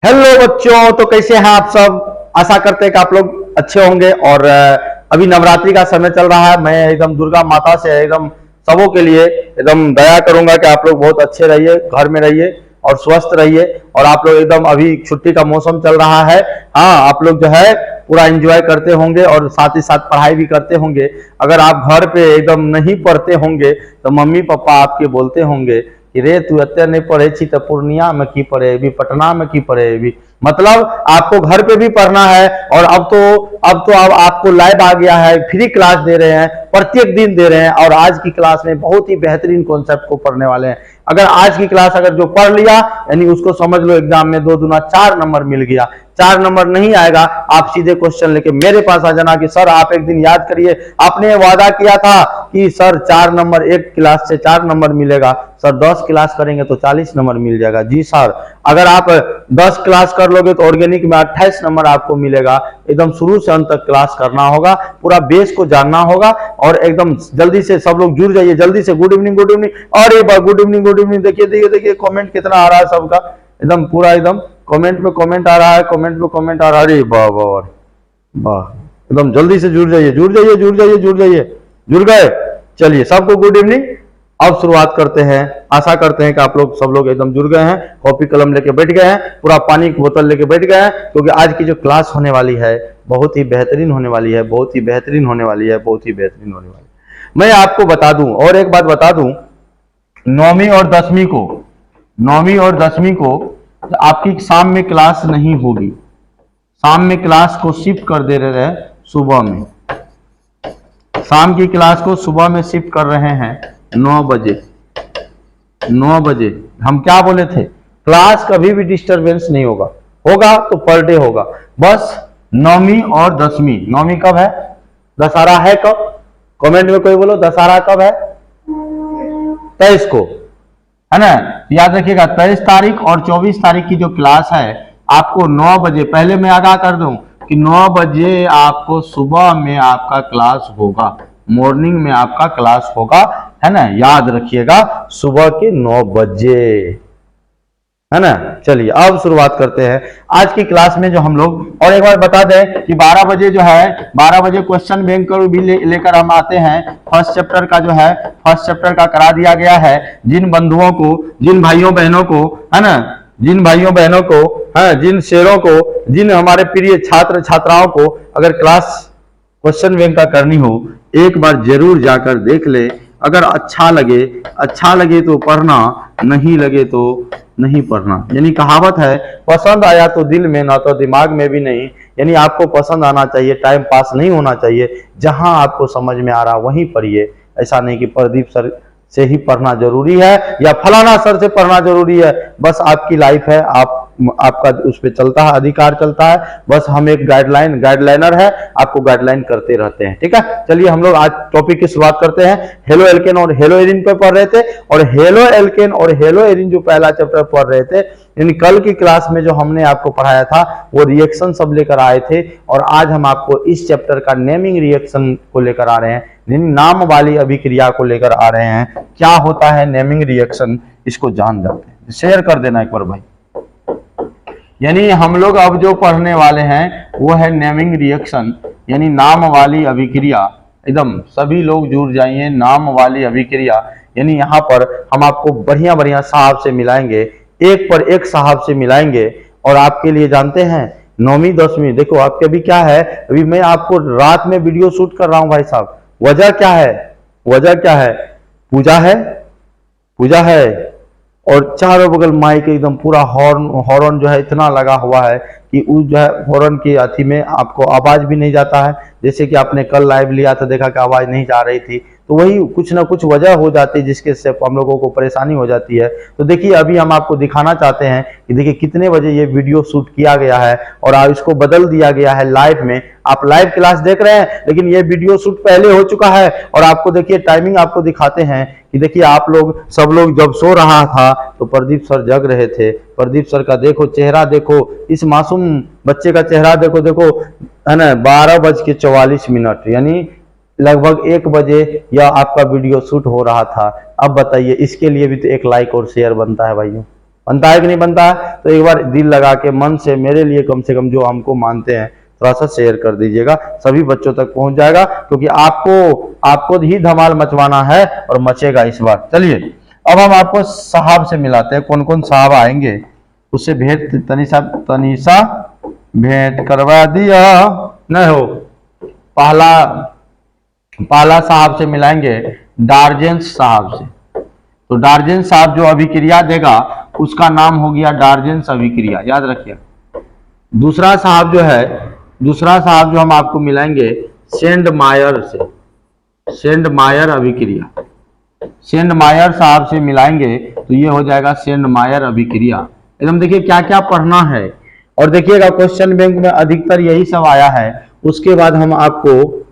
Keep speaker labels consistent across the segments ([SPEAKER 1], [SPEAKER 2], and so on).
[SPEAKER 1] Hello बच्चों, तो कैसे हैं आप सब। आशा करते हैं कि आप लोग अच्छे होंगे। और अभी नवरात्रि का समय चल रहा है। मैं एकदम दुर्गा माता से एकदम सबों के लिए एकदम दया करूंगा कि आप लोग बहुत अच्छे रहिए, घर में रहिए और स्वस्थ रहिए। और आप लोग एकदम अभी छुट्टी का मौसम चल रहा है। हाँ, आप लोग जो है पूरा एंजॉय करते होंगे और साथ ही साथ पढ़ाई भी करते होंगे। अगर आप घर पे एकदम नहीं पढ़ते होंगे तो मम्मी पापा आपके बोलते होंगे कि रे तू अत्यार नहीं पढ़े छी तो पूर्णिया में की पढ़े भी, पटना में की पढ़े भी। मतलब आपको घर पे भी पढ़ना है। और अब आपको लाइव आ गया है, फ्री क्लास दे रहे हैं, प्रत्येक दिन दे रहे हैं। और आज की क्लास में बहुत ही बेहतरीन कॉन्सेप्ट को पढ़ने वाले हैं। अगर आज की क्लास अगर जो पढ़ लिया यानी उसको समझ लो एग्जाम में 2 दूना 4 नंबर मिल गया। 4 नंबर नहीं आएगा, आप सीधे क्वेश्चन लेके मेरे पास आ जाना कि सर आप एक दिन याद करिए, आपने वादा किया था कि सर 4 नंबर एक क्लास से 4 नंबर मिलेगा। सर 10 क्लास करेंगे तो 40 नंबर मिल जाएगा। जी सर, अगर आप 10 क्लास कर लोगे तो ऑर्गेनिक में 28 नंबर आपको मिलेगा। एकदम शुरू से अंत तक क्लास करना होगा, पूरा बेस को जानना होगा। और एकदम जल्दी से सब लोग जुड़ जाइए, जल्दी से। Good evening, good evening. अरे गुड इवनिंग, गुड इवनिंग। देखिए देखिए देखिए कमेंट कितना आ रहा है सबका। एकदम पूरा एकदम कमेंट पे कमेंट आ रहा है, कमेंट पे कमेंट आ रहा है। अरे वाह वाह वाह, एकदम जल्दी से जुड़ जाइए, जुड़ जाइए, जुड़ जाइए, जुड़ जाइए। जुड़ गए? चलिए सबको गुड इवनिंग। अब शुरुआत करते हैं। आशा करते हैं कि आप लोग सब लोग एकदम जुड़ गए हैं, कॉपी कलम लेके बैठ गए हैं, पूरा पानी की बोतल लेके बैठ गए हैं। क्योंकि आज की जो क्लास होने वाली है बहुत ही बेहतरीन होने वाली है, बहुत ही बेहतरीन होने वाली है, बहुत ही बेहतरीन होने वाली है। मैं आपको बता दूं और एक बात बता दूं, 9वीं और 10वीं को 9वीं और 10वीं को आपकी शाम में क्लास नहीं होगी। शाम में क्लास को शिफ्ट कर दे रहे हैं सुबह में। शाम की क्लास को सुबह में शिफ्ट कर रहे हैं 9 बजे। 9 बजे हम क्या बोले थे, क्लास कभी भी डिस्टरबेंस नहीं होगा, होगा तो पर डे होगा बस। 9वीं और 10वीं। 9वीं कब है? दशहरा है कब? कमेंट में कोई बोलो दशहरा कब है? 23 को है ना। याद रखिएगा 23 तारीख और 24 तारीख की जो क्लास है आपको 9 बजे, पहले मैं आगाह कर दूं कि 9 बजे आपको सुबह में आपका क्लास होगा, मॉर्निंग में आपका क्लास होगा, है ना। याद रखिएगा सुबह के 9 बजे, है ना। चलिए अब शुरुआत करते हैं आज की क्लास में जो हम लोग। और एक बार बता दें कि 12 बजे जो है 12 बजे क्वेश्चन बैंक भी लेकर हम आते हैं। फर्स्ट चैप्टर का जो है फर्स्ट चैप्टर का करा दिया गया है। जिन बंधुओं को, जिन भाइयों बहनों को, है ना, जिन भाइयों बहनों को, है, जिन शेरों को, जिन हमारे प्रिय छात्र छात्राओं को अगर क्लास क्वेश्चन बैंक का करनी हो, एक बार जरूर जाकर देख ले। अगर अच्छा लगे तो पढ़ना, नहीं लगे तो नहीं पढ़ना। यानी कहावत है, पसंद आया तो दिल में, ना तो दिमाग में भी नहीं। यानी आपको पसंद आना चाहिए, टाइम पास नहीं होना चाहिए। जहां आपको समझ में आ रहा वहीं पढ़िए। ऐसा नहीं कि प्रदीप सर से ही पढ़ना जरूरी है या फलाना सर से पढ़ना जरूरी है। बस आपकी लाइफ है, आपका उस पर चलता है, अधिकार चलता है। बस हम एक गाइडलाइनर है, आपको गाइडलाइन करते रहते हैं। ठीक है, चलिए हम लोग आज टॉपिक की शुरुआत करते हैं। हेलो एल्केन और हेलो एरिन पे पढ़ रहे थे। और हेलो एल्केन और हेलो एरिन जो पहला चैप्टर पढ़ रहे थे, यानी कल की क्लास में जो हमने आपको पढ़ाया था वो रिएक्शन सब लेकर आए थे। और आज हम आपको इस चैप्टर का नेमिंग रिएक्शन को लेकर आ रहे हैं, नाम वाली अभिक्रिया को लेकर आ रहे हैं। क्या होता है नेमिंग रिएक्शन, इसको जान जाते हैं। शेयर कर देना एक बार भाई। यानी हम लोग अब जो पढ़ने वाले हैं वो है नेमिंग रिएक्शन, यानी नाम वाली अभिक्रिया। एकदम सभी लोग जुड़ जाइए, नाम वाली अभिक्रिया। यानी यहाँ पर हम आपको बढ़िया बढ़िया साहब से मिलाएंगे, एक पर एक साहब से मिलाएंगे। और आपके लिए जानते हैं 9वीं 10वीं, देखो आपके अभी क्या है, अभी मैं आपको रात में वीडियो शूट कर रहा हूं भाई साहब। वजह क्या है? वजह क्या है? पूजा है, पूजा है। और चारों बगल माइक एकदम पूरा हॉर्न जो है इतना लगा हुआ है कि उस जो है हॉर्न की अथी में आपको आवाज भी नहीं जाता है। जैसे कि आपने कल लाइव लिया था, देखा कि आवाज नहीं जा रही थी। तो वही कुछ ना कुछ वजह हो जाती है जिसके से हम लोगों को परेशानी हो जाती है। तो देखिए अभी हम आपको दिखाना चाहते हैं कि देखिए कितने बजे ये वीडियो शूट किया गया है और अब इसको बदल दिया गया है लाइव में। आप लाइव क्लास देख रहे हैं लेकिन ये वीडियो शूट पहले हो चुका है। और आपको देखिए टाइमिंग आपको दिखाते हैं कि देखिए आप लोग सब लोग जब सो रहा था तो प्रदीप सर जग रहे थे। प्रदीप सर का देखो चेहरा, देखो इस मासूम बच्चे का चेहरा देखो, देखो है ना। 12:44, यानी लगभग 1 बजे यह आपका वीडियो शूट हो रहा था। अब बताइए, इसके लिए भी तो एक लाइक और शेयर बनता है भाइयों। बनता है कि नहीं बनता है? तो एक बार दिल लगा के मन से मेरे लिए कम से कम जो हमको मानते हैं थोड़ा सा शेयर कर दीजिएगा, सभी बच्चों तक पहुंच जाएगा, क्योंकि आपको ही धमाल मचवाना है और मचेगा इस बार। चलिए अब हम आपको साहब से मिलाते हैं, कौन कौन साहब आएंगे उससे भेंट तनीसा भेंट करवा दिया न हो। पहला साहब से मिलाएंगे डार्जेंस साहब से। तो डार्जेंस साहब जो अभिक्रिया देगा उसका नाम हो गया डार्जेंस अभिक्रिया, याद रखिए। दूसरा साहब जो हम आपको मिलाएंगे सेंडमायर से, सेंडमायर अभिक्रिया। सेंडमायर साहब से मिलाएंगे तो ये हो जाएगा सेंडमायर अभिक्रिया। एकदम देखिए क्या क्या पढ़ना है, और देखिएगा क्वेश्चन बैंक में अधिकतर यही सब आया है। उसके बाद हम आपको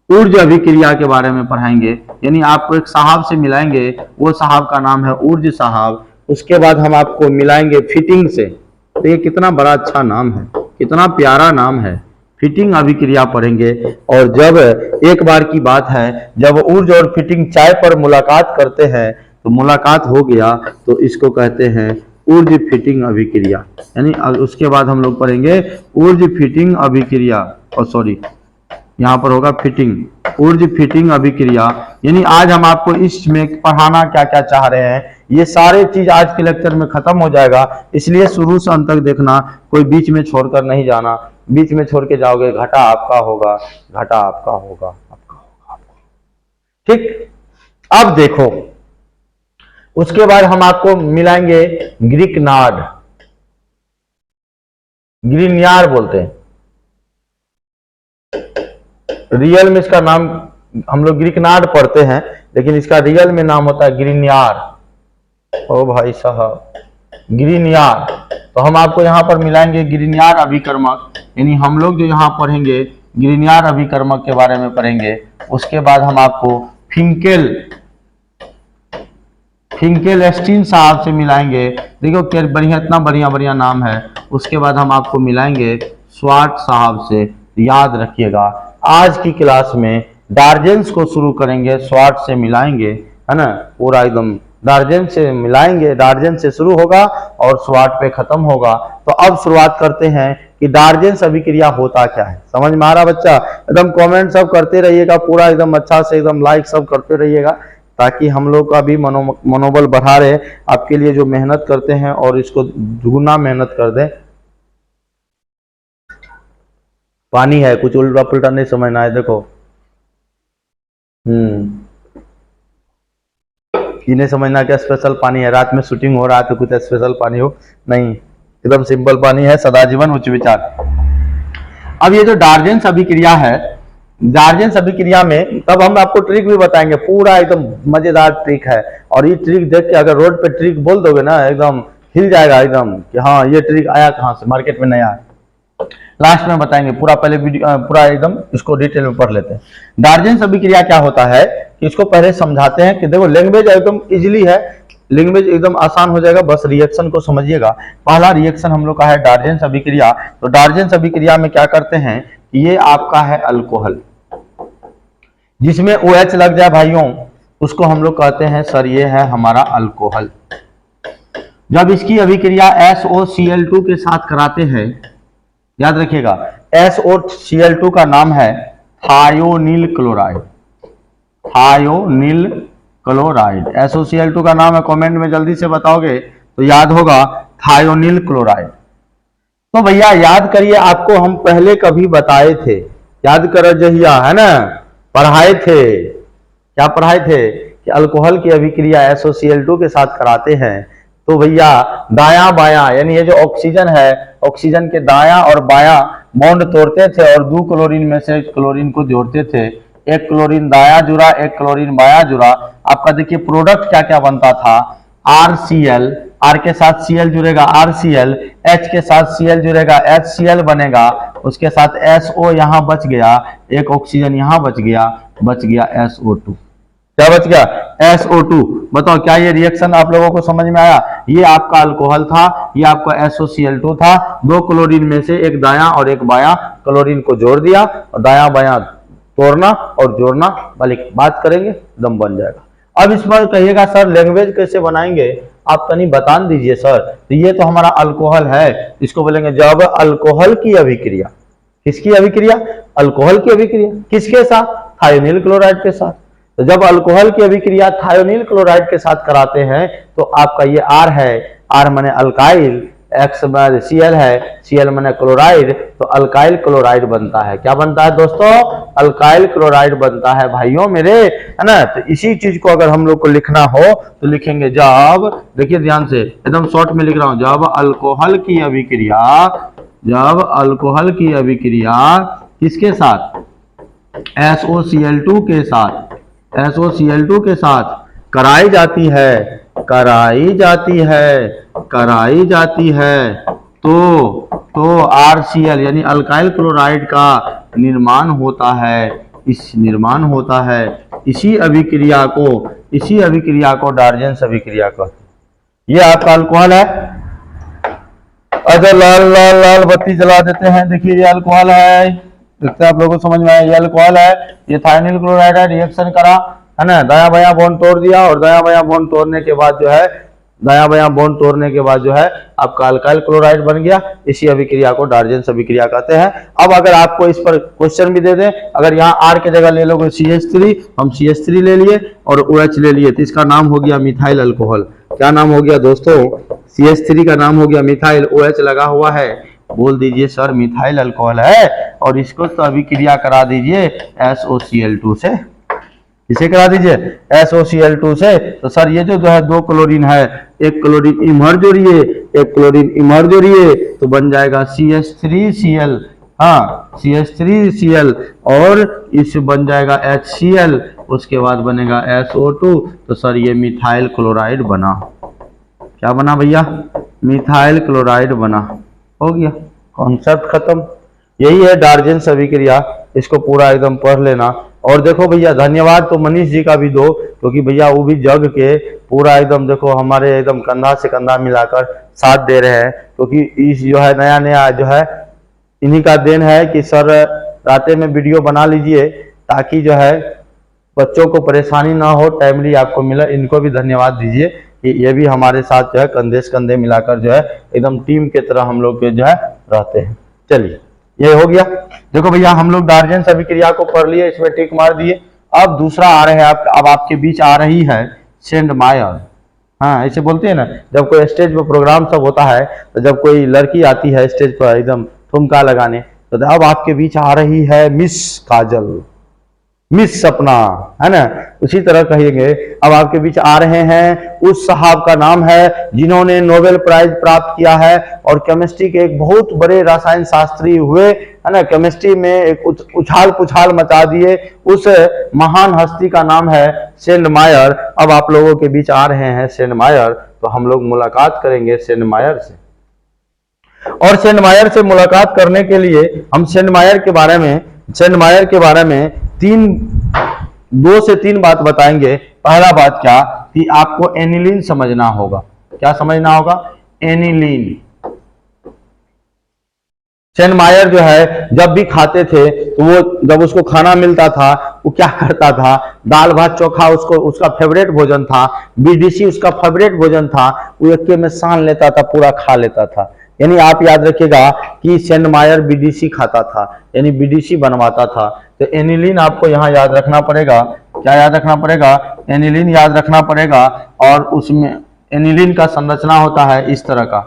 [SPEAKER 1] ऊर्ज अभिक्रिया के बारे में पढ़ाएंगे, यानी आपको एक साहब से मिलाएंगे, वो साहब का नाम है ऊर्ज साहब। उसके बाद हम आपको मिलाएंगे फिटिंग से। तो ये कितना बड़ा अच्छा नाम है, कितना प्यारा नाम है, फिटिंग अभिक्रिया पढ़ेंगे। और जब एक बार की बात है जब ऊर्ज और फिटिंग चाय पर मुलाकात करते हैं तो मुलाकात हो गया तो इसको कहते हैं ऊर्ज फिटिंग अभिक्रिया। यानी उसके बाद हम लोग पढ़ेंगे ऊर्ज फिटिंग अभिक्रिया, और सॉरी यहाँ पर होगा फिटिंग, ऊर्ज फिटिंग अभिक्रिया। यानी आज हम आपको इसमें पढ़ाना क्या क्या चाह रहे हैं, ये सारे चीज आज के लेक्चर में खत्म हो जाएगा, इसलिए शुरू से अंत तक देखना, कोई बीच में छोड़कर नहीं जाना। बीच में छोड़ के जाओगे घाटा आपका होगा, घाटा आपका होगा, ठीक। अब देखो उसके बाद हम आपको मिलाएंगे ग्रीक नाड, ग्रीनियार बोलते हैं, रियल में इसका नाम हम लोग ग्रीक नाड पढ़ते हैं, लेकिन इसका रियल में नाम होता है ग्रीनियार। ओ भाई साहब ग्रीनियार। तो हम आपको यहाँ पर मिलाएंगे ग्रीनियार अभिकर्मक, यानी हम लोग जो यहाँ पढ़ेंगे ग्रीनियार अभिकर्मक के बारे में पढ़ेंगे। उसके बाद हम आपको फिंकेलस्टीन साहब से मिलाएंगे। देखो क्या बढ़िया, इतना बढ़िया नाम है। उसके बाद हम आपको मिलाएंगे स्वाट साहब से। याद रखिएगा आज की क्लास में डार्जेंस को शुरू करेंगे, स्वाट से मिलाएंगे, है ना, पूरा एकदम डार्जेंस से मिलाएंगे, डार्जेंस से शुरू होगा और स्वाट पे खत्म होगा। तो अब शुरुआत करते हैं कि डार्जेंस अभिक्रिया होता क्या है। समझ में आ रहा बच्चा? एकदम कमेंट सब करते रहिएगा, पूरा एकदम अच्छा से एकदम लाइक सब करते रहिएगा, ताकि हम लोग का भी मनोबल बढ़ा रहे, आपके लिए जो मेहनत करते हैं और इसको दुगुना मेहनत कर दें। पानी है, कुछ उल्टा पुल्टा नहीं समझना है। देखो इन्हें समझना क्या स्पेशल पानी है, रात में शूटिंग हो रहा है तो कुछ स्पेशल पानी हो नहीं, एकदम सिंपल पानी है, सदा जीवन उच्च विचार। अब ये जो डार्जेंस अभिक्रिया है, डार्जेंस अभिक्रिया में तब हम आपको ट्रिक भी बताएंगे, पूरा एकदम मजेदार ट्रिक है। और ये ट्रिक देख के अगर रोड पे ट्रिक बोल दोगे ना, एकदम हिल जाएगा एकदम कि हाँ ये ट्रिक आया कहाँ से, मार्केट में नया है। लास्ट में बताएंगे, पूरा पहले वीडियो पूरा एकदम इसको डिटेल में पढ़ लेते हैं। डार्जेंस अभिक्रिया क्या होता है कि इसको पहले समझाते हैं कि देखो लैंग्वेज एकदम इजीली है, लैंग्वेज एकदम आसान हो जाएगा, बस रिएक्शन को समझिएगा। पहला रिएक्शन हम लोग का है डार्जेंस अभिक्रिया। तो डार्जेंस अभिक्रिया में क्या करते हैं कि ये आपका है अल्कोहल, जिसमें OH लग जाए भाइयों, उसको हम लोग कहते हैं सर ये है हमारा अल्कोहल। जब इसकी अभिक्रिया SOCl2 के साथ कराते हैं, याद रखिएगा SOCl2 का नाम है थायोनील क्लोराइड, थायोनील क्लोराइड। SOCl2 का नाम है, कमेंट में जल्दी से बताओगे तो याद होगा थायोनील क्लोराइड। तो भैया याद करिए, आपको हम पहले कभी बताए थे, याद करो जहिया, है ना, पढ़ाए थे, क्या पढ़ाए थे कि अल्कोहल की अभिक्रिया SOCl2 के साथ कराते हैं तो भैया दायां बायां, यानी ये जो ऑक्सीजन है, ऑक्सीजन के दायां और बायां बॉन्ड तोड़ते थे और 2 क्लोरीन में से क्लोरीन को जोड़ते थे। एक क्लोरीन दायां जुड़ा, एक क्लोरीन बायां जुड़ा। आपका देखिए प्रोडक्ट क्या क्या बनता था, RCl, R के साथ Cl जुड़ेगा RCl, H के साथ Cl जुड़ेगा HCl बनेगा, उसके साथ SO यहाँ बच गया, एक ऑक्सीजन यहाँ बच गया SO2। क्या बच गया? SO2। बताओ क्या ये रिएक्शन आप लोगों को समझ में आया? ये आपका अल्कोहल था, ये आपका SOCl2 था। 2 क्लोरीन में से एक दायां और एक बायां क्लोरीन को जोड़ दिया और दायां बायां तोड़ना और जोड़ना वाली बात करेंगे, दम बन जाएगा। अब इस पर कहिएगा सर लैंग्वेज कैसे बनाएंगे, आप कहीं बता दीजिए सर। तो ये तो हमारा अल्कोहल है, इसको बोलेंगे जब अल्कोहल की अभिक्रिया, किसकी अभिक्रिया? अल्कोहल की अभिक्रिया किसके साथ? थायोनील क्लोराइड के साथ। तो जब अल्कोहल की अभिक्रिया थायोनील क्लोराइड के साथ कराते हैं तो आपका ये आर है, आर माने अल्काइल, एक्स Cl है, Cl माने क्लोराइड, तो अल्काइल क्लोराइड बनता है। क्या बनता है दोस्तों? अल्काइल क्लोराइड बनता है भाइयों मेरे, है ना। तो इसी चीज को अगर हम लोग को लिखना हो तो लिखेंगे जब, देखिए ध्यान से एकदम शॉर्ट में लिख रहा हूं, जब अल्कोहल की अभिक्रिया, जब अल्कोहल की अभिक्रिया किसके साथ? SOCl2 के साथ, SOCl2 के साथ कराई जाती है, कराई जाती है, कराई जाती है, तो RCl यानी अल्काइल क्लोराइड का निर्माण होता है, इस निर्माण होता है। इसी अभिक्रिया को डार्जेंस अभिक्रिया कहते हैं। ये आपका अल्कोहल है। अच्छा लाल लाल लाल बत्ती जला देते हैं, देखिए ये अल्कोहल है, देखते आप लोगों को समझ में आया, ये अल्कोहल है, ये थायोनील क्लोराइड है, रिएक्शन करा, है ना, दाया बाया बॉन्ड तोड़ दिया, और दाया बाया बॉन्ड तोड़ने के बाद जो है, दाया बाया बॉन्ड तोड़ने के बाद जो है आपका अल्काइल क्लोराइड बन गया। इसी अभिक्रिया को डार्जेंस अभिक्रिया कहते हैं। अब अगर आपको इस पर क्वेश्चन भी दे दें, अगर यहाँ आर के जगह ले लोगे CH3, हम CH3 ले लिए और OH ले लिए, तो इसका नाम हो गया मिथाइल अल्कोहल। क्या नाम हो गया दोस्तों? CH3 का नाम हो गया मिथाइल, OH लगा हुआ है, बोल दीजिए सर मिथाइल अल्कोहल है, और इसको तो अभिक्रिया करा दीजिए SOCl2 से। इसे करा दीजिए SOCl2 से। तो सर ये जो है दो क्लोरीन है, एक क्लोरीन इमर्ज हो रही है, एक क्लोरीन इमर्ज हो रही है, तो बन जाएगा CH3Cl, हाँ CH3Cl, और इस बन जाएगा HCl, उसके बाद बनेगा SO2। तो सर ये मिथाइल क्लोराइड बना। क्या बना भैया? मिथाइल क्लोराइड बना। हो गया, कॉन्सेप्ट खत्म। यही है डार्जेंस अभिक्रिया, इसको पूरा एकदम पढ़ लेना। और देखो भैया धन्यवाद तो मनीष जी का भी दो, क्योंकि भैया वो भी जग के पूरा एकदम देखो हमारे एकदम कंधा से कंधा मिलाकर साथ दे रहे हैं, क्योंकि इस जो है नया नया जो है इन्हीं का देन है कि सर रातें में वीडियो बना लीजिए ताकि जो है बच्चों को परेशानी ना हो, टाइमली आपको मिला। इनको भी धन्यवाद दीजिए कि ये भी हमारे साथ जो है कंधे से कंधे मिलाकर जो है एकदम टीम के तरह हम लोग जो है रहते हैं। चलिए ये हो गया। देखो भैया हम लोग डार्जेंस अभिक्रिया को पढ़ लिए, इसमें टिक मार दिए। अब दूसरा आ रहा है, अब आपके बीच आ रही है सेंडमायर। हाँ ऐसे बोलते हैं ना, जब कोई स्टेज पर प्रोग्राम सब होता है, तो जब कोई लड़की आती है स्टेज पर एकदम ठुमका लगाने, तो अब आपके बीच आ रही है मिस काजल, मिस सपना, है ना, उसी तरह कहेंगे। अब आपके बीच आ रहे हैं उस साहब का नाम है जिन्होंने नोबेल प्राइज प्राप्त किया है और केमिस्ट्री के एक बहुत बड़े रसायन शास्त्री हुए, है ना, केमिस्ट्री में एक उछाल पुछाल मचा दिए। उस महान हस्ती का नाम है सेंडमायर। अब आप लोगों के बीच आ रहे हैं सेंडमायर, तो हम लोग मुलाकात करेंगे सेंडमायर से। और सेंडमायर से मुलाकात करने के लिए हम सेंडमायर के बारे में 2 से 3 बात बताएंगे। पहला बात क्या कि आपको एनिलीन समझना होगा। क्या समझना होगा? एनिलीन। सेंडमायर जो है जब भी खाते थे तो वो जब उसको खाना मिलता था वो क्या करता था, दाल भात चोखा उसका फेवरेट भोजन था, BDC उसका फेवरेट भोजन था, वो एक में सान लेता था, पूरा खा लेता था। यानी आप याद रखिएगा कि सेंडमायर BDC खाता था, यानी BDC बनवाता था। तो एनिलीन आपको यहाँ याद रखना पड़ेगा। क्या याद रखना पड़ेगा? एनिलीन याद रखना पड़ेगा। और उसमें एनिलीन का संरचना होता है इस तरह का,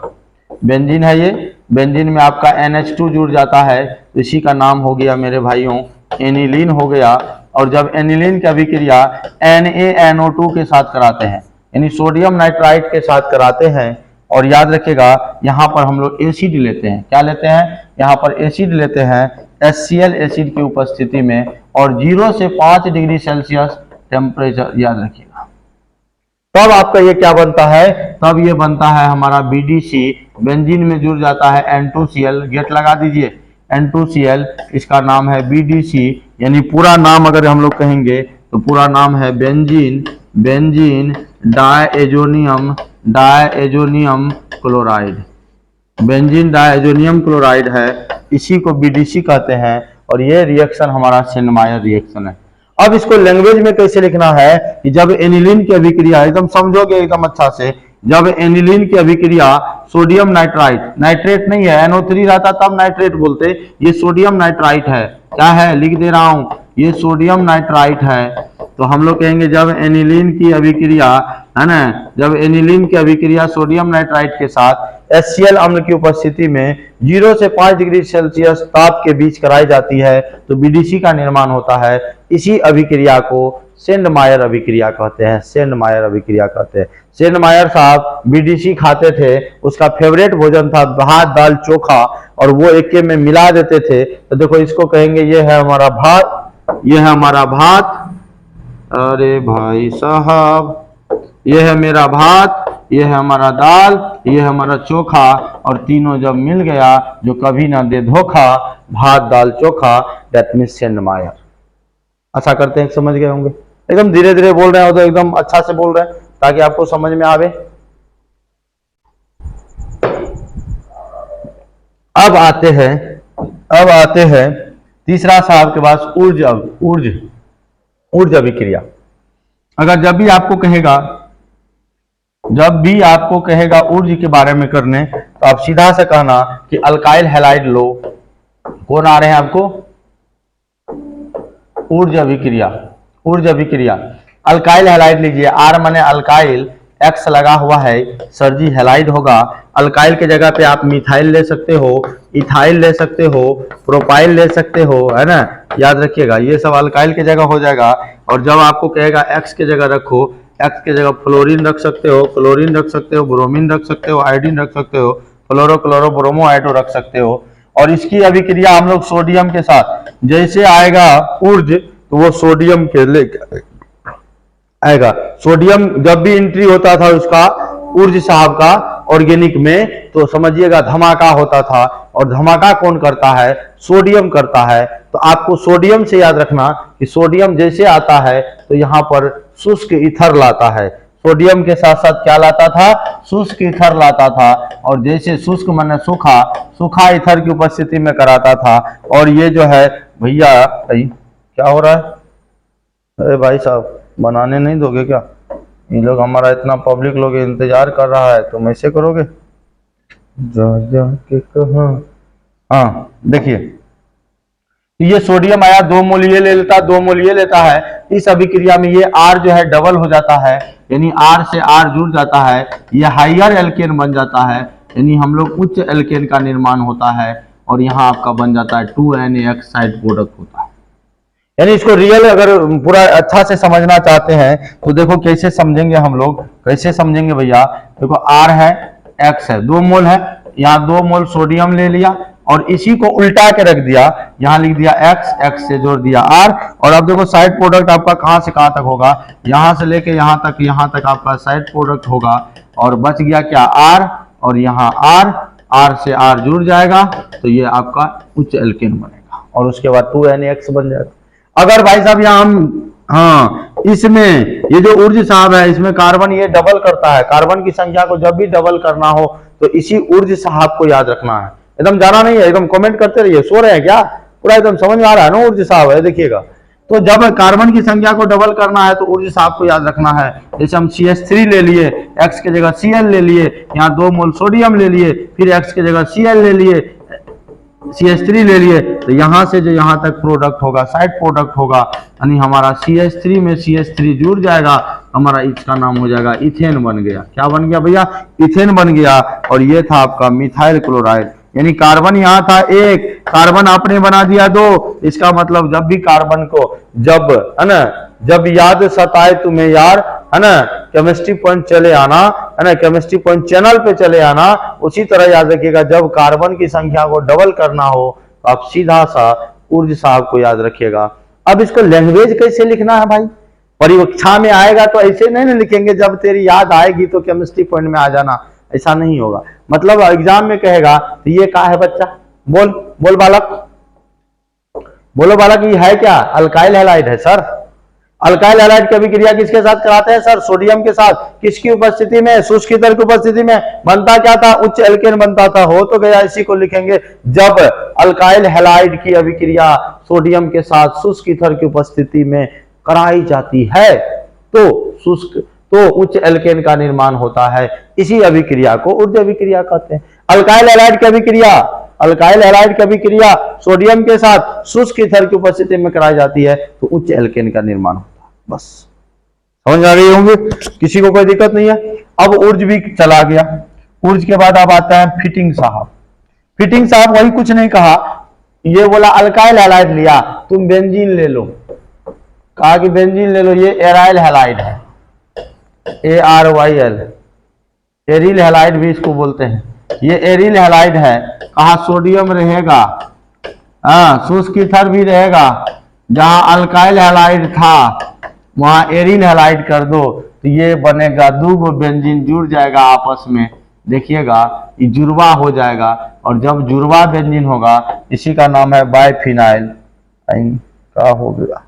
[SPEAKER 1] बेंजीन है ये, बेंजीन में आपका NH2 जुड़ जाता है, तो इसी का नाम हो गया मेरे भाइयों एनिलीन हो गया। और जब एनिलीन की अभिक्रिया NaNO2 के साथ कराते हैं, यानी सोडियम नाइट्राइट के साथ कराते हैं, और याद रखिएगा यहाँ पर हम लोग एसिड लेते हैं। क्या लेते हैं? यहाँ पर एसिड लेते हैं HCl एसिड की उपस्थिति में, और 0 से 5 डिग्री सेल्सियस टेम्परेचर याद रखिएगा। तब आपका ये क्या बनता है? तब ये बनता है हमारा BDC, बेंजीन में जुड़ जाता है N2Cl, गेट लगा दीजिए N2Cl, इसका नाम है BDC। यानी पूरा नाम अगर हम लोग कहेंगे तो पूरा नाम है बेंजीन डायएजोनियम क्लोराइड। बेंजीन डायएजोनियम क्लोराइड है, इसी को BDC कहते हैं। और ये रिएक्शन हमारा सेंडमायर रिएक्शन है। अब इसको लैंग्वेज में कैसे लिखना है कि जब एनिलीन की अभिक्रिया, एकदम समझोगे एकदम अच्छा से, जब एनिलीन की अभिक्रिया सोडियम नाइट्राइट, नाइट्रेट नहीं है, NO3 रहता तब नाइट्रेट बोलते, ये सोडियम नाइट्राइट है, क्या है लिख दे रहा हूं, ये सोडियम नाइट्राइट है। तो हम लोग कहेंगे जब एनिलीन की अभिक्रिया, है ना, जब एनिलीन की अभिक्रिया सोडियम नाइट्राइट के साथ HCl अम्ल की उपस्थिति में 0 से 5 डिग्री सेल्सियस ताप के बीच कराई जाती है तो BDC का निर्माण होता है। इसी अभिक्रिया को सेंडमायर अभिक्रिया कहते हैं, सेंडमायर अभिक्रिया कहते हैं। सेंडमायर साहब BDC खाते थे, उसका फेवरेट भोजन था भात दाल चोखा, और वो एक में मिला देते थे। तो देखो इसको कहेंगे ये है हमारा भात, ये है हमारा भात, अरे भाई साहब, ये है मेरा भात, ये है हमारा दाल, ये है हमारा चोखा, और तीनों जब मिल गया जो कभी ना दे धोखा, भात दाल चोखा, दैट मीन्स सेंडमायर। आशा करते हैं समझ गए होंगे। एकदम धीरे धीरे बोल रहे हैं तो एकदम अच्छा से बोल रहे हैं ताकि आपको समझ में आवे। अब आते हैं तीसरा साहब के पास ऊर्ज अभिक्रिया। अगर जब भी आपको कहेगा ऊर्ज के बारे में करने, तो आप सीधा से कहना कि अल्काइल हैलाइड लो। कौन आ रहे हैं आपको? ऊर्ज अभिक्रिया अल्काइल हैलाइड लीजिए। R माने अल्काइल, X लगा हुआ है, सर जी हैलाइड होगा। अल्काइल के जगह पे आप मिथाइल ले सकते हो, इथाइल ले सकते हो, प्रोपाइल ले सकते हो, है ना, याद रखिएगा ये सब अल्काइल के जगह हो जाएगा। और जब आपको कहेगा X के जगह रखो, X के जगह फ्लोरीन रख सकते हो, क्लोरीन रख सकते हो, ब्रोमीन रख सकते हो, आयोडीन रख सकते हो, क्लोरो ब्रोमो आयोडो रख सकते हो। और इसकी अभिक्रिया हम लोग सोडियम के साथ, जैसे आएगा ऊर्ज तो वो सोडियम के लेकर आएगा। सोडियम जब भी एंट्री होता था उसका, ऊर्ज साहब का ऑर्गेनिक में, तो समझिएगा धमाका होता था। और धमाका कौन करता है? सोडियम करता है। तो आपको सोडियम से याद रखना कि सोडियम जैसे आता है तो यहाँ पर शुष्क ईथर लाता है। सोडियम के साथ साथ क्या लाता था? शुष्क ईथर लाता था। और जैसे शुष्क माने सूखा ईथर की उपस्थिति में कराता था। और ये जो है भैया, क्या हो रहा है? अरे भाई साहब बनाने नहीं दोगे क्या? ये लोग हमारा इतना पब्लिक लोग इंतजार कर रहा है, तुम ऐसे करोगे? जा के कहा। हाँ देखिए, ये सोडियम आया, 2 मोल ये ले लेता, 2 मोल ये लेता है। इस अभिक्रिया में ये R जो है डबल हो जाता है, यानी R से R जुड़ जाता है, ये हाइयर एल्केन बन जाता है, यानी हम लोग उच्च एल्केन का निर्माण होता है। और यहाँ आपका बन जाता है 2NAX साइड प्रोडक्ट होता है। यानी इसको रियल अगर पूरा अच्छा से समझना चाहते हैं तो देखो कैसे समझेंगे हम लोग, कैसे समझेंगे भैया। देखो R है, X है, 2 मोल है, यहाँ 2 मोल सोडियम ले लिया और इसी को उल्टा के रख दिया, यहाँ लिख दिया X से जोड़ दिया R। और अब देखो साइड प्रोडक्ट आपका कहाँ से कहाँ तक होगा, यहाँ से लेके यहाँ तक आपका साइड प्रोडक्ट होगा। और बच गया क्या? R, और यहाँ R से R जुड़ जाएगा तो ये आपका उच्च एल्केन बनेगा। और उसके बाद 2NAX बन जाएगा। अगर भाई साहब यहाँ हम इसमें ये जो ऊर्ज साहब है, इसमें कार्बन ये डबल करता है। कार्बन की संख्या को जब भी डबल करना हो तो इसी ऊर्ज साहब को याद रखना है। एकदम जाना नहीं है, एकदम कमेंट करते रहिए। सो रहे हैं क्या? पूरा एकदम समझ में आ रहा है ना? ऊर्ज साहब है, देखिएगा। तो जब कार्बन की संख्या को डबल करना है तो ऊर्ज साहब को याद रखना है। जैसे हम CH3 ले लिए, X के जगह Cl ले लिए, यहाँ 2 मोल सोडियम ले लिए, फिर X के जगह Cl ले लिए, CH3 ले लिए, तो यहाँ से जो यहाँ तक प्रोडक्ट होगा, साइड प्रोडक्ट होगा, यानी हमारा CH3 में CH3 जुड़ जाएगा, हमारा इसका नाम हो जाएगा इथेन बन गया। क्या बन गया भैया? इथेन बन गया। और ये था आपका मिथाइल क्लोराइड। यानी कार्बन यहाँ था 1, कार्बन आपने बना दिया 2। इसका मतलब जब भी कार्बन को जब याद सताए तुम्हें यार, है ना, केमिस्ट्री पॉइंट चले आना, है ना, केमिस्ट्री पॉइंट चैनल पे चले आना। उसी तरह याद रखिएगा, जब कार्बन की संख्या को डबल करना हो तो आप सीधा सा ऊर्ज साहब को याद रखिएगा। अब इसको लैंग्वेज कैसे लिखना है भाई? परीक्षा में आएगा तो ऐसे नहीं ना लिखेंगे, जब तेरी याद आएगी तो केमिस्ट्री पॉइंट में आ जाना, ऐसा नहीं होगा। मतलब एग्जाम में कहेगा तो ये क्या है बच्चा? बोल बालक, बोलो बालक, ये है क्या? अल्काइल हैलाइड है सर। अल्काइल हैलाइड की अभिक्रिया किसके साथ कराते हैं सर? सोडियम के साथ। किसकी उपस्थिति में? शुष्क ईथर की उपस्थिति में। बनता क्या था? उच्च एल्केन बनता था। हो तो गया, इसी को लिखेंगे। जब अल्काइल हैलाइड की अभिक्रिया सोडियम के साथ शुष्क ईथर की उपस्थिति में कराई जाती है तो शुष्क तो उच्च एल्केन का निर्माण होता है। इसी अभिक्रिया को ऊर्ज अभिक्रिया कहते हैं। अल्काइल हैलाइड की अभिक्रिया, अल्काइल हैलाइड की अभिक्रिया सोडियम के साथ शुष्क ईथर की उपस्थिति में कराई जाती है तो उच्च एल्केन का निर्माण होता है। बस समझ आ रही होंगे, किसी को कोई दिक्कत नहीं है। अब ऊर्ज भी चला गया। ऊर्ज के बाद अब आता है फिटिंग साहब। फिटिंग साहब वही कुछ नहीं कहा, ये बोला अल्काइल हैलाइड लिया, तुम बेंजीन ले लो, कहा कि बेंजीन ले लो, ये एराइल हैलाइड है, ARYL, एरिल हैलाइड भी इसको बोलते हैं। ये एरिल हैलाइड है, कहा सोडियम रहेगा, शुष्क ईथर भी रहेगा, जहां अल्काइल हैलाइड था वहां एरिल हैलाइड कर दो तो ये बनेगा, दो बेंजीन जुड़ जाएगा आपस में, देखिएगा ये जुड़वा हो जाएगा, और जब जुड़वा बेंजीन होगा इसी का नाम है बाइफिनाइल। क्या हो गया,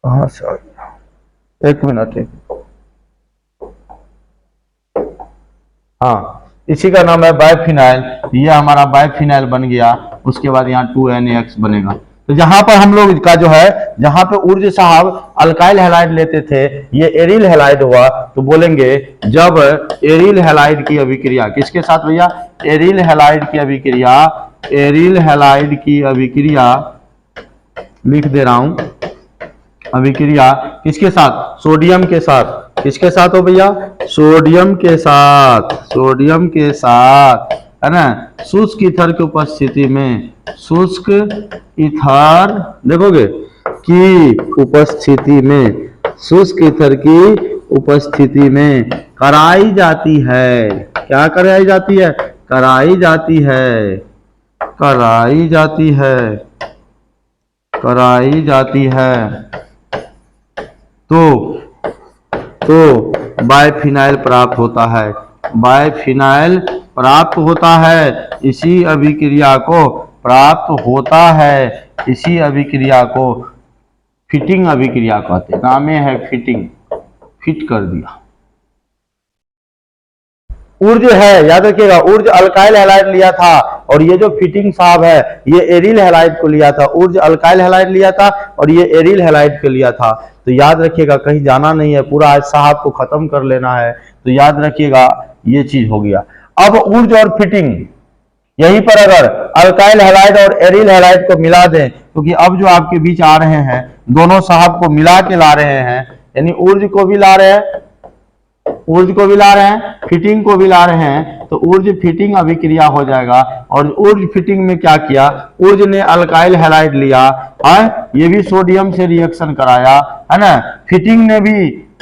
[SPEAKER 1] कहां से आ गया, एक मिनट, हाँ इसी का नाम है बाइफिनाइल। ये हमारा बाइफिनाइल बन गया, उसके बाद यहाँ 2NaX बनेगा। तो जहां पर हम लोग का जो है, जहां पे ऊर्ज साहब अल्काइल हैलाइड लेते थे, ये एरिल हैलाइड हुआ, तो बोलेंगे जब एरिल हैलाइड की अभिक्रिया, किसके साथ भैया, एरिल हैलाइड की अभिक्रिया, एरिल हैलाइड की अभिक्रिया लिख दे रहा हूं, अभिक्रिया किसके साथ, सोडियम के साथ, किसके साथ हो भैया, सोडियम के साथ, सोडियम के साथ, है ना, शुष्क ईथर की उपस्थिति में, शुष्क ईथर देखोगे की उपस्थिति में, शुष्क ईथर की उपस्थिति में कराई जाती है। क्या कराई जाती है, कराई जाती है, कराई जाती है, कराई जाती है, तो बाइफिनाइल प्राप्त होता है, बाइफिनाइल प्राप्त होता है। इसी अभिक्रिया को प्राप्त होता है, इसी अभिक्रिया को फिटिंग अभिक्रिया कहते हैं। नाम है फिटिंग, फिट कर दिया। ऊर्ज है, याद रखिएगा, ऊर्ज अल्काइल हैलाइड लिया था, और ये जो फिटिंग साहब है ये एरिल हैलाइड को लिया था। ऊर्ज अल्काइल हैलाइड लिया था और ये एरिल हैलाइड को लिया था। तो याद रखिएगा, कहीं जाना नहीं है, पूरा आज साहब को खत्म कर लेना है, तो याद रखिएगा ये चीज हो गया। अब ऊर्ज और फिटिंग, यहीं पर अगर अल्काइल हैलाइड और एरिल हैलाइड को मिला दें, क्योंकि अब जो आपके बीच आ रहे हैं दोनों साहब को मिला के ला रहे हैं, यानी ऊर्ज को भी ला रहे हैं, ऊर्ज को भी ला रहे हैं, फिटिंग को भी ला रहे हैं, तो ऊर्ज फिटिंग अभिक्रिया हो जाएगा। और ऊर्ज फिटिंग में क्या किया, ऊर्ज ने अल्काइल हैलाइड लिया है, ये भी सोडियम से रिएक्शन कराया, है ना, फिटिंग ने भी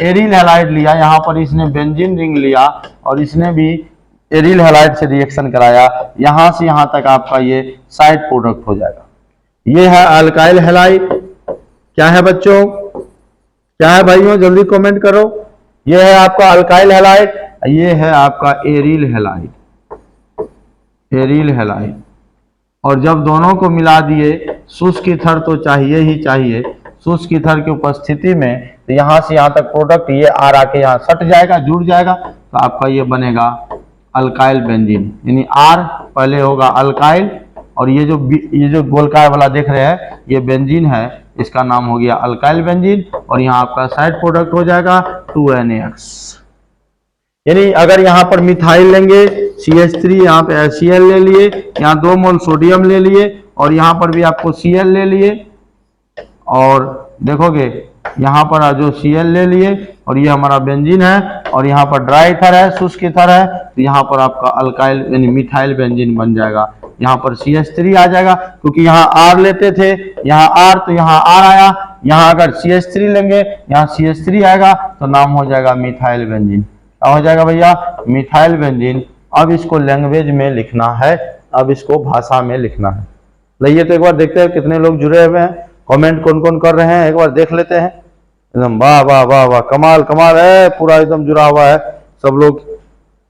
[SPEAKER 1] एरिल हैलाइड लिया, यहाँ पर इसने बेंजीन रिंग लिया और इसने भी एरिल हैलाइड से रिएक्शन कराया, यहां से यहां तक आपका ये साइड प्रोडक्ट हो जाएगा। ये है अल्काइल हैलाइड। क्या है बच्चों, क्या है भाइयों, जल्दी कमेंट करो। ये है आपका अल्काइल हैलाइड, ये है आपका एरिल हैलाइड, एरिल हैलाइड। और जब दोनों को मिला दिए, शुष्क ईथर तो चाहिए ही चाहिए, शुष्क ईथर की उपस्थिति में, तो यहां से यहां तक प्रोडक्ट ये आर आके यहाँ सट जाएगा, जुड़ जाएगा, तो आपका ये बनेगा अल्काइल बेंजीन। यानी आर पहले होगा अल्काइल, और ये जो गोलकार वाला देख रहे हैं ये बेंजीन है, इसका नाम हो गया अल्काइल बेंजीन, और यहाँ आपका साइड प्रोडक्ट हो जाएगा 2NaX। यानी अगर यहाँ पर मिथाइल लेंगे CH3, यहाँ पे HCl ले लिए, यहाँ 2 मोल सोडियम ले लिए, और यहाँ पर भी आपको Cl ले लिए, और देखोगे यहाँ पर जो Cl ले लिए, और ये हमारा बेंजीन है, और यहाँ पर ड्राई ईथर है, शुष्क ईथर है, तो यहाँ पर आपका अल्काइल यानी मिथाइल बेंजीन बन जाएगा। यहाँ पर CH3 आ जाएगा, क्योंकि यहाँ R लेते थे, यहाँ R तो यहाँ R आया, यहाँ अगर CH3 लेंगे यहाँ CH3 आएगा, तो नाम हो जाएगा मिथाइल बेंजीन। क्या हो जाएगा भैया, मिथाइल बेंजीन। अब इसको लैंग्वेज में लिखना है, अब इसको भाषा में लिखना है। लाइए तो एक बार देखते हैं कितने लोग जुड़े हुए हैं, कमेंट कौन कौन कर रहे हैं, एक बार देख लेते हैं। एकदम वाह वाह वाह वाह, कमाल कमाल है, पूरा एकदम जुड़ा हुआ है सब लोग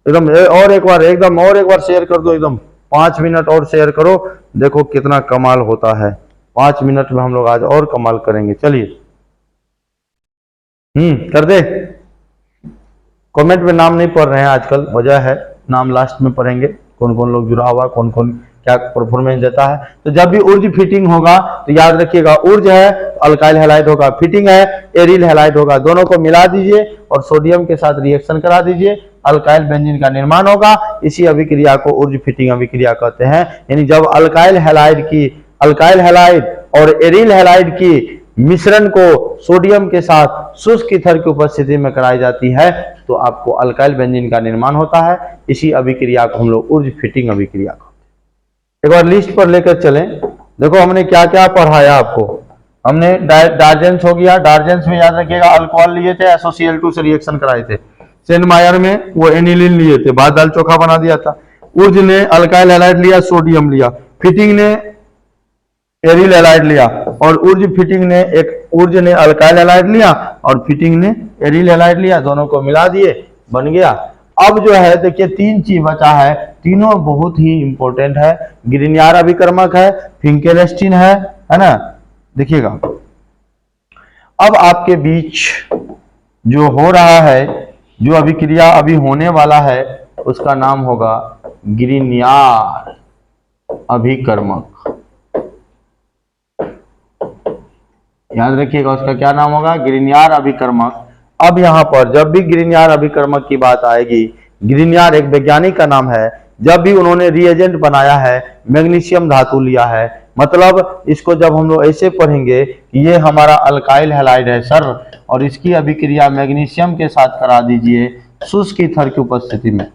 [SPEAKER 1] एकदम। और एक बार एकदम, और एक बार शेयर कर दो, एकदम 5 मिनट और शेयर करो, देखो कितना कमाल होता है। 5 मिनट में हम लोग आज और कमाल करेंगे। चलिए कर दे। कमेंट में नाम नहीं पढ़ रहे हैं आजकल, वजह है नाम लास्ट में पढ़ेंगे, कौन कौन लोग जुड़ा हुआ, कौन कौन क्या परफॉर्मेंस देता है। तो जब भी ऊर्ज फिटिंग होगा तो याद रखिएगा, ऊर्ज है अल्काइल हैलाइड होगा, फिटिंग है एरिल हैलाइड होगा, दोनों को मिला दीजिए और सोडियम के साथ रिएक्शन करा दीजिए, अल्काइल बेंजीन का निर्माण होगा। इसी अभिक्रिया को ऊर्ज फिटिंग अभिक्रिया कहते हैं। यानी जब अल्काइल हैलाइड और एरिल हैलाइड की मिश्रण को सोडियम के साथ शुष्क ईथर की उपस्थिति में कराई जाती है तो आपको अल्काइल बेंजीन का निर्माण होता है। इसी अभिक्रिया को हम लोग ऊर्ज फिटिंग अभिक्रिया कहते हैं। एक बार लिस्ट पर लेकर चलें, देखो हमने क्या क्या पढ़ाया आपको। हमने डार्जेंस हो गया, डार्जेंस में याद रखिएगा अल्कोहल लिए थे, SOCl2 से रिएक्शन कराए थे। सेंटमायर में वो एनिलीन लिए थे, बाद दाल चोखा बना दिया था। ऊर्ज ने अल्काइल हैलाइड लिया, सोडियम लिया, फिटिंग ने एरिल हैलाइड लिया और ऊर्ज ने अल्काइल हैलाइड लिया और फिटिंग ने एरिल हैलाइड लिया, दोनों को मिला दिए, बन गया। अब जो है देखिए 3 चीज बचा है, तीनों बहुत ही इंपॉर्टेंट है। ग्रिग्नियर अभिकर्मक है, फिंकेलस्टीन है ना। देखिएगा अब आपके बीच जो हो रहा है, जो अभिक्रिया अभी होने वाला है, उसका नाम होगा ग्रिग्नियर अभिकर्मक। याद रखिएगा उसका क्या नाम होगा, ग्रिग्नियर अभिकर्मक। अब यहाँ पर जब भी ग्रिग्नियर अभिकर्मक की बात आएगी, ग्रिग्नियर एक वैज्ञानिक का नाम है। जब भी उन्होंने रिएजेंट बनाया है, मैग्नीशियम धातु लिया है, मतलब इसको जब हम लोग ऐसे पढ़ेंगे कि ये हमारा अल्काइल हैलाइड है सर, और इसकी अभिक्रिया मैग्नीशियम के साथ करा दीजिए शुष्क ईथर की उपस्थिति में।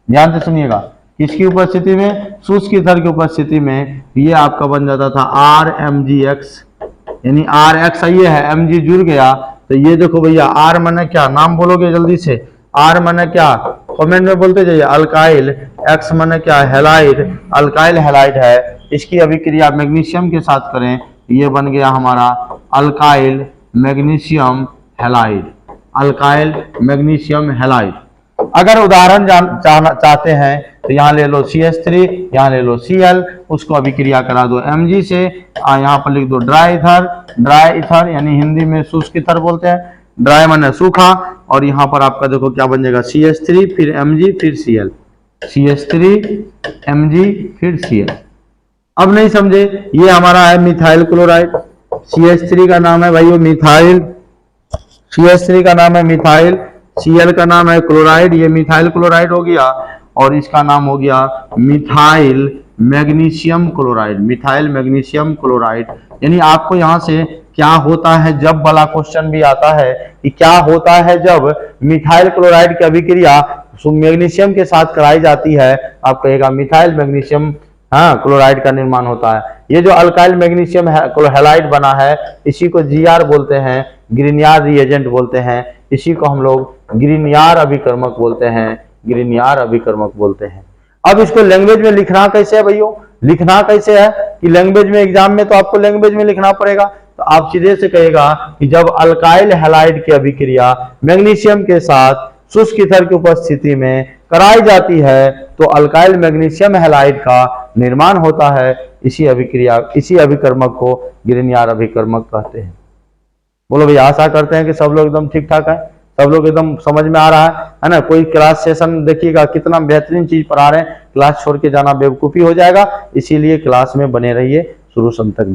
[SPEAKER 1] ध्यान से सुनिएगा, किसकी उपस्थिति में, शुष्क ईथर की उपस्थिति में, ये आपका बन जाता था RMgX, यानी RX ये है, Mg जुड़ गया तो ये देखो भैया R माने क्या, नाम बोलोगे जल्दी से, R माने क्या, कमेंट में बोलते जाइए। अल्काइल, X माने क्या, हैलाइड, अल्काइल हैलाइड है। इसकी अभिक्रिया मैग्नीशियम के साथ करें, ये बन गया हमारा alkyl magnesium halide, alkyl magnesium halide. अगर उदाहरण चाहते हैं तो यहाँ ले लो CH3, यहाँ ले लो Cl, उसको अभिक्रिया करा दो Mg से, यहाँ पर लिख दो ड्राई ईथर, यानी हिंदी में शुष्क ईथर बोलते हैं, ड्राई माने सूखा, और यहाँ पर आपका देखो क्या बन जाएगा, CH3 फिर Mg फिर Cl, CH3 Mg फिर Cl। अब नहीं समझे, ये हमारा है मिथाइल क्लोराइड, CH3 का नाम है भाई वो मिथाइल, CH3 का नाम है मिथाइल, Cl का नाम है क्लोराइड, ये मिथाइल क्लोराइड हो गया, और इसका नाम हो गया methyl magnesium chloride, methyl magnesium chloride. यानी आपको यहाँ से क्या होता है, जब वाला क्वेश्चन भी आता है कि क्या होता है जब मिथाइल क्लोराइड की अभिक्रिया मैग्नीशियम के साथ कराई जाती है, आप कहेगा मिथाइल मैग्नीशियम क्लोराइड का निर्माण होता है। ये जो अल्काइल मैग्नीशियम हैलाइड बना है, इसी को GR बोलते हैं, ग्रिग्नियर रिएजेंट बोलते हैं, इसी को हम लोग ग्रिग्नियर अभिकर्मक बोलते हैं, ग्रिग्नियर अभिकर्मक बोलते हैं। अब इसको लैंग्वेज में लिखना कैसे है भैया, लिखना कैसे है कि लैंग्वेज में एग्जाम में तो आपको लैंग्वेज में लिखना पड़ेगा, तो आप सीधे से कहेगा कि जब अल्काइल हैलाइड की अभिक्रिया मैग्नीशियम के साथ शुष्क ईथर की उपस्थिति में कराई जाती है तो अल्काइल मैग्नीशियम हैलाइड का निर्माण होता है। इसी अभिकर्मक को ग्रिग्नियर अभिकर्मक कहते हैं। बोलो भैया, आशा करते हैं कि सब लोग एकदम ठीक ठाक है, सब लोग एकदम समझ में आ रहा है ना। कोई क्लास सेशन देखिएगा कितना बेहतरीन चीज पढ़ा रहे हैं, क्लास छोड़ के जाना बेवकूफी हो जाएगा, इसीलिए क्लास में बने रहिए, शुरू से अंत तक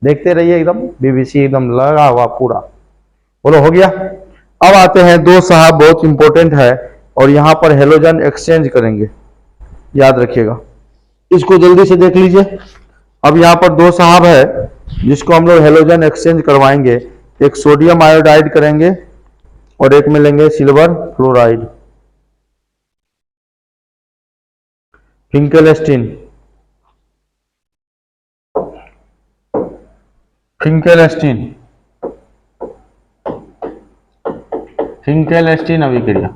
[SPEAKER 1] देखते रहिए एकदम BBC एकदम लगा हुआ पूरा। बोलो हो गया। अब आते हैं दो साहब, बहुत इंपॉर्टेंट है, और यहाँ पर हेलोजन एक्सचेंज करेंगे, याद रखिएगा, इसको जल्दी से देख लीजिए। अब यहाँ पर दो साहब है जिसको हम लोग हेलोजन एक्सचेंज करवाएंगे, एक सोडियम आयोडाइड करेंगे और एक में लेंगे सिल्वर फ्लोराइड, फिंकेलस्टीन अभिक्रिया।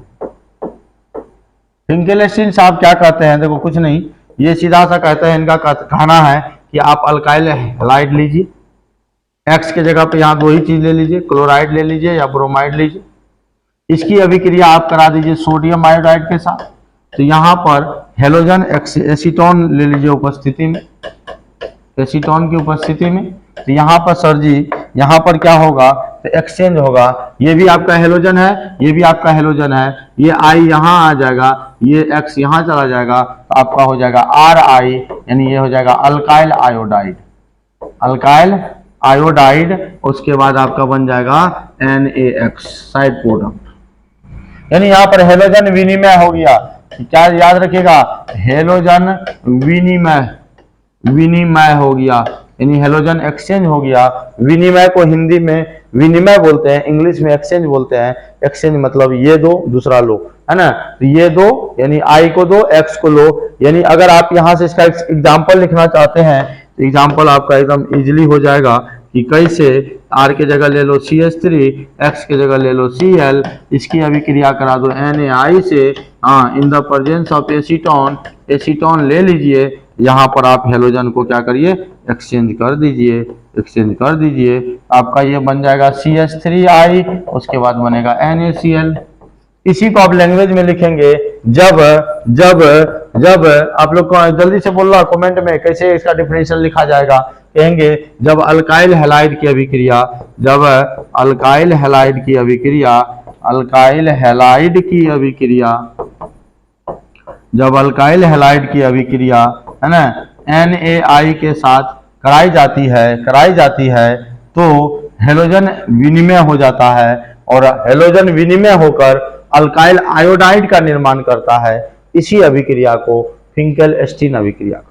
[SPEAKER 1] फिंकेलस्टीन साहब क्या कहते हैं, देखो कुछ नहीं, ये सीधा सा कहते हैं, इनका कहना है कि आप अल्काइल हैलाइड लीजिए, X के जगह पे यहाँ दो ही चीज ले लीजिए, क्लोराइड ले लीजिए या ब्रोमाइड लीजिए, इसकी अभिक्रिया आप करा दीजिए सोडियम आयोडाइड के साथ। तो यहाँ पर हेलोजन एसीटोन ले लीजिए उपस्थिति में, एसीटोन की उपस्थिति में, तो यहाँ पर सर जी यहाँ पर क्या होगा, तो एक्सचेंज होगा, ये भी आपका हेलोजन है, ये भी आपका हेलोजन है, ये I यहाँ आ जाएगा, ये X यहाँ चला जाएगा, तो आपका हो जाएगा RI, यानी ये हो जाएगा अल्काइल आयोडाइड, अल्काइल आयोडाइड। उसके बाद आपका बन जाएगा NaX साइड प्रोडक्ट। यानी यहाँ पर हेलोजन विनिमय हो गया, क्या याद रखिएगा, हेलोजन विनिमय, विनिमय हो गया, यानी हेलोजन एक्सचेंज हो गया। विनिमय को हिंदी में विनिमय बोलते हैं, इंग्लिश में एक्सचेंज बोलते हैं। एक्सचेंज मतलब ये दो दूसरा लो, है ना। तो ये दो यानी I को दो, X को लो। यानी अगर आप यहाँ से इसका एग्जाम्पल लिखना चाहते हैं तो एग्जाम्पल आपका एकदम इजीली हो जाएगा कि कैसे R के जगह ले लो CH3, X के जगह ले लो Cl, इसकी अभिक्रिया करा दो NaI से। In the presence of acetone, acetone ले लीजिए, यहाँ पर आप हेलोजन को क्या करिए, एक्सचेंज कर दीजिए, एक्सचेंज कर दीजिए। आपका ये बन जाएगा CH3I, उसके बाद बनेगा NaCl। इसी को आप लैंग्वेज में लिखेंगे जब जब जब आप लोग को जल्दी से बोल रहा कमेंट में कैसे इसका डिफरेंशियल लिखा जाएगा। कहेंगे जब अल्काइल हैलाइड की अभिक्रिया, जब अल्काइल हैलाइड की अभिक्रिया, अल्काइल हैलाइड की अभिक्रिया, जब अल्काइल हैलाइड की अभिक्रिया, है ना, NaI के साथ कराई जाती है तो हेलोजन विनिमय हो जाता है, और हेलोजन विनिमय होकर अल्काइल आयोडाइड का निर्माण करता है। इसी अभिक्रिया को फिंकेल-स्टीन अभिक्रिया,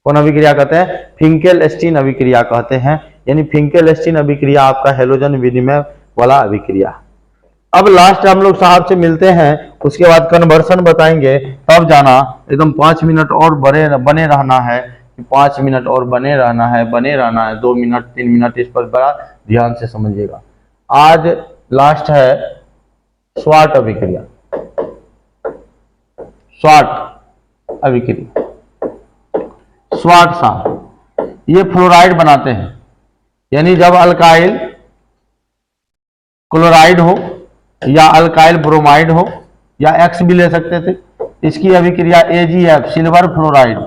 [SPEAKER 1] कौन अभिक्रिया कहते हैं, फिंकेल-स्टीन अभिक्रिया कहते हैं। यानी फिंकेल-स्टीन अभिक्रिया आपका हेलोजन विनिमय वाला अभिक्रिया। अब लास्ट हम लोग साहब से मिलते हैं, उसके बाद कन्वर्सन बताएंगे, तब जाना। एकदम 5 मिनट और बने रहना है, 5 मिनट और बने रहना है, 2 मिनट 3 मिनट, इस पर बड़ा ध्यान से समझिएगा। आज लास्ट है स्वाट अभिक्रिया, स्वाट अभिक्रिया। स्वाट साहब ये फ्लोराइड बनाते हैं, यानी जब अल्काइल क्लोराइड हो या अल्काइल ब्रोमाइड हो या X भी ले सकते थे, इसकी अभिक्रिया AgF सिल्वर फ्लोराइड,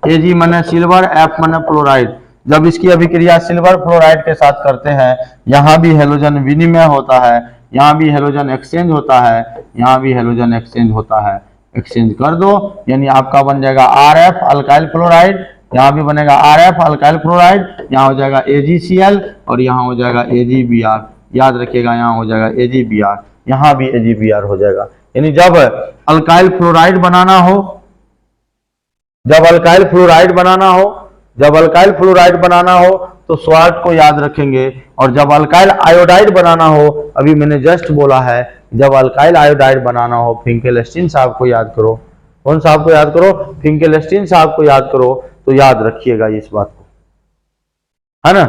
[SPEAKER 1] Ag माने सिल्वर, F माने फ्लोराइड। जब इसकी अभिक्रिया सिल्वर फ्लोराइड के साथ करते हैं, यहाँ भी हेलोजन विनिमय होता है, यहाँ भी हेलोजन एक्सचेंज होता है, यहाँ भी हेलोजन एक्सचेंज होता है। एक्सचेंज कर दो, यानी आपका बन जाएगा RF अल्काइल फ्लोराइड, यहाँ भी बनेगा RF अल्काइल फ्लोराइड, यहाँ हो जाएगा AgCl और यहाँ हो जाएगा AgBr। याद रखिएगा, यहाँ हो जाएगा AgBr, यहाँ भी AgBr हो जाएगा। यानी जब अल्काइल फ्लोराइड बनाना हो, जब अल्काइल फ्लोराइड बनाना हो, जब अल्काइल फ्लोराइड बनाना हो तो स्वाट को याद रखेंगे, और जब अल्काइल आयोडाइड बनाना हो, अभी मैंने जस्ट बोला है, जब अल्काइल आयोडाइड बनाना हो फिंकेल-स्टीन साहब को याद करो। कौन साहब को याद करो, फिंकेल-स्टीन साहब को याद करो। तो याद रखिएगा इस बात को, है ना।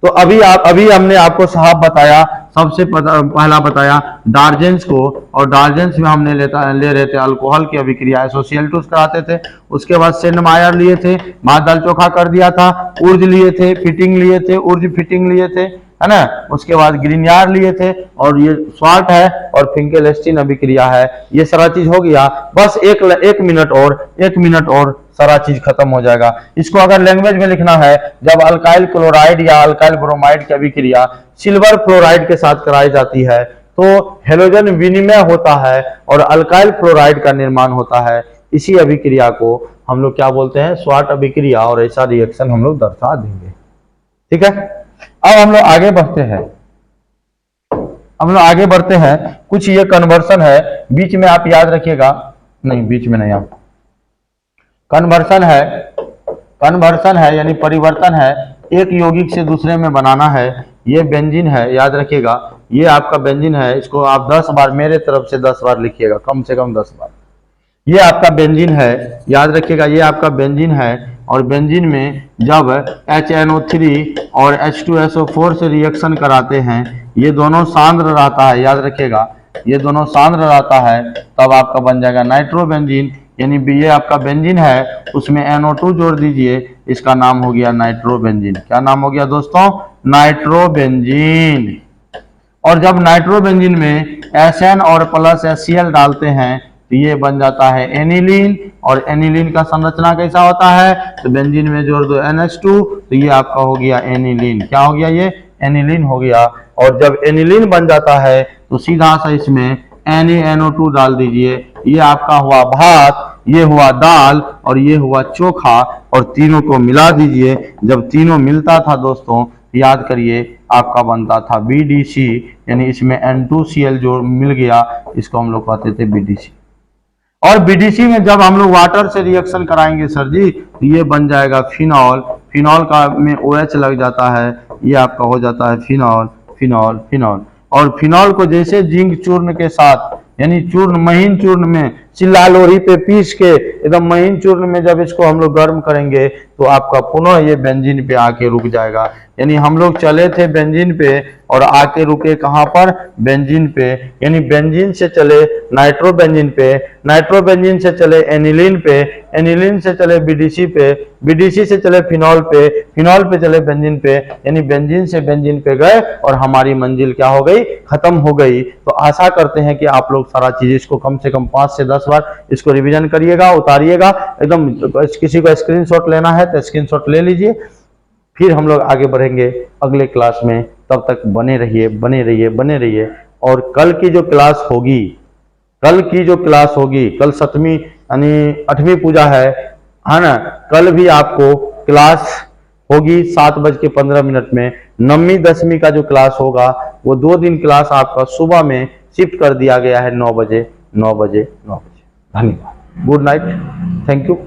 [SPEAKER 1] तो अभी हमने आपको साहब बताया, सबसे पहला बताया डार्जेंस को, और डार्जेंस में हमने ले रहे थे अल्कोहल की अभिक्रिया, SOCl2 कराते थे। उसके बाद सेंडमायर लिए थे, भात दाल चोखा कर दिया था, ऊर्ज लिए थे, फिटिंग लिए थे, ऊर्ज फिटिंग लिए थे, है ना। उसके बाद ग्रीनियर लिए थे, और ये स्वाट है और फिंकेल-स्टीन अभिक्रिया है। ये सारा चीज हो गया, बस एक मिनट और सारा चीज खत्म हो जाएगा। इसको अगर लैंग्वेज में लिखना है, जब अल्काइल क्लोराइड या अल्काइल ब्रोमाइड की अभिक्रिया सिल्वर फ्लोराइड के साथ कराई जाती है तो हेलोजन विनिमय होता है और अल्काइल फ्लोराइड का निर्माण होता है। इसी अभिक्रिया को हम लोग क्या बोलते हैं, स्वाट अभिक्रिया, और ऐसा रिएक्शन हम लोग दर्शा देंगे। ठीक है, अब हम लोग आगे बढ़ते हैं। कुछ ये कन्वर्सन है, बीच में आप याद रखिएगा, नहीं बीच में नहीं, आप कन्वर्सन है यानी परिवर्तन है, एक यौगिक से दूसरे में बनाना है। ये बेंजीन है, याद रखिएगा, ये आपका बेंजीन है। इसको आप 10 बार मेरे तरफ से 10 बार लिखिएगा, कम से कम 10 बार। ये आपका बेंजीन है, याद रखिएगा, ये आपका बेंजीन है। और बेंजीन में जब HNO3 और H2SO4 से रिएक्शन कराते हैं, ये दोनों सांद्र रहता है, याद रखिएगा, ये दोनों सांद्र रहता है, तब आपका बन जाएगा नाइट्रोबेंजीन। यानी ये आपका बेंजीन है, उसमें NO2 जोड़ दीजिए, इसका नाम हो गया नाइट्रोबेंजीन। क्या नाम हो गया दोस्तों, नाइट्रोबेंजीन। और जब नाइट्रोबेंजीन में SN और प्लस HCl डालते हैं तो ये बन जाता है एनिलीन। और एनिलीन का संरचना कैसा होता है, तो बेंजीन में जोड़ दो NH2, तो ये आपका हो गया एनिलीन। क्या हो गया, ये एनिलीन हो गया। और जब एनिलीन बन जाता है तो सीधा सा इसमें NaNO2 डाल दीजिए, ये आपका हुआ भात। ये हुआ दाल और ये हुआ चोखा, और तीनों को मिला दीजिए। जब तीनों मिलता था दोस्तों, याद करिए, आपका बनता था BDC, यानी इसमें N2Cl जो मिल गया, इसको हम लोग कहते थे BDC। और BDC में जब हम लोग वाटर से रिएक्शन कराएंगे सर जी, तो ये बन जाएगा फिनॉल। फिनॉल का में OH लग जाता है, ये आपका हो जाता है फिनॉल, फिनॉल, फिनॉल। और फिनॉल को जैसे जिंक चूर्ण के साथ, यानी चूर्ण, महीन चूर्ण में, सिल्ला लोढ़ी पे पीस के एकदम महीन चूर्ण में जब इसको हम लोग गर्म करेंगे, तो आपका पुनः ये बेंजीन पे आके रुक जाएगा। यानी हम लोग चले थे बेंजीन पे और आके रुके कहाँ पर? बेंजीन पे। यानी बेंजीन से चले नाइट्रोबेंजीन पे, नाइट्रोबेंजीन से चले एनिलीन पे, एनिलीन से चले BDC पे, BDC से चले फिनॉल पे, फिनॉल पे चले बेंजीन पे, यानी बेंजीन से बेंजीन पे गए और हमारी मंजिल क्या हो गई? खत्म हो गई। तो आशा करते हैं कि आप लोग सारा चीज इसको कम से कम 5 से 10 बार इसको रिवीजन करिएगा, उतारिएगा एकदम। किसी को स्क्रीनशॉट लेना है तो स्क्रीनशॉट ले लीजिए। फिर हम लोग आगे बढ़ेंगे अगले क्लास में। तब तक बने रहिए, बने रहिए, बने रहिए। और कल की जो क्लास होगी, कल की जो क्लास होगी, कल 7वीं यानी 8वीं पूजा है ना? कल भी आपको क्लास होगी 7:15 में। 9वीं 10वीं का जो क्लास होगा, वो 2 दिन क्लास आपका सुबह में शिफ्ट कर दिया गया है 9 बजे, 9 बजे, 9 बजे। धन्यवाद। Good night, thank you.